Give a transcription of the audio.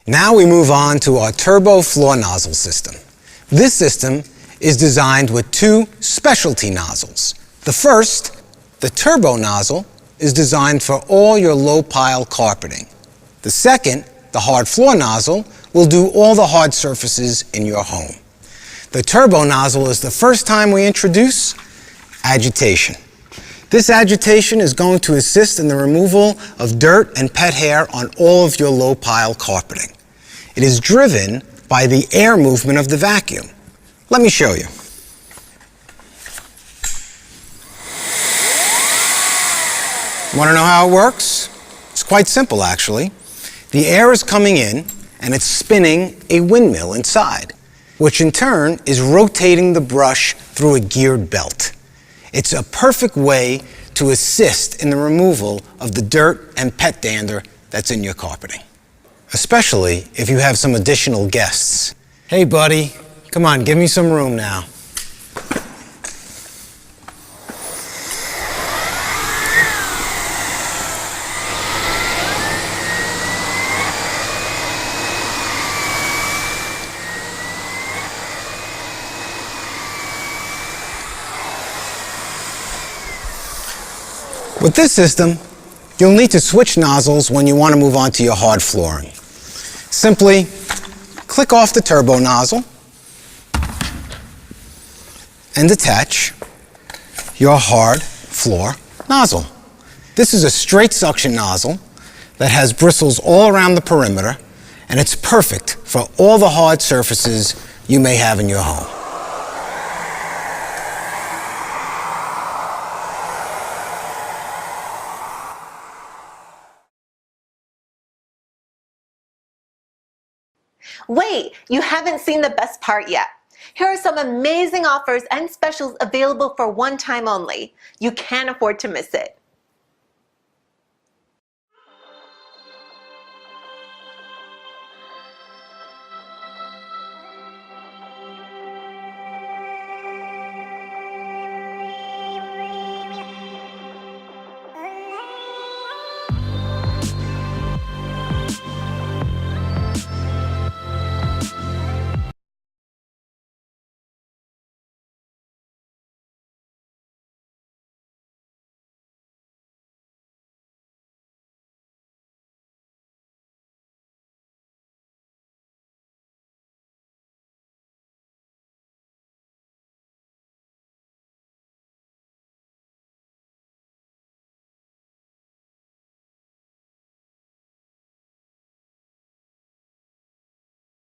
Now we move on to our turbo floor nozzle system. This system is designed with two specialty nozzles. The first, the turbo nozzle, is designed for all your low pile carpeting. The second, the hard floor nozzle, will do all the hard surfaces in your home. The turbo nozzle is the first time we introduce agitation. This agitation is going to assist in the removal of dirt and pet hair on all of your low pile carpeting. It is driven by the air movement of the vacuum. Let me show you. Want to know how it works? It's quite simple, actually. The air is coming in and it's spinning a windmill inside, which in turn is rotating the brush through a geared belt. It's a perfect way to assist in the removal of the dirt and pet dander that's in your carpeting, especially if you have some additional guests. Hey buddy, come on, give me some room now. With this system, you'll need to switch nozzles when you want to move on to your hard flooring. Simply click off the turbo nozzle and attach your hard floor nozzle. This is a straight suction nozzle that has bristles all around the perimeter, and it's perfect for all the hard surfaces you may have in your home. Wait, you haven't seen the best part yet. Here are some amazing offers and specials available for one time only. You can't afford to miss it.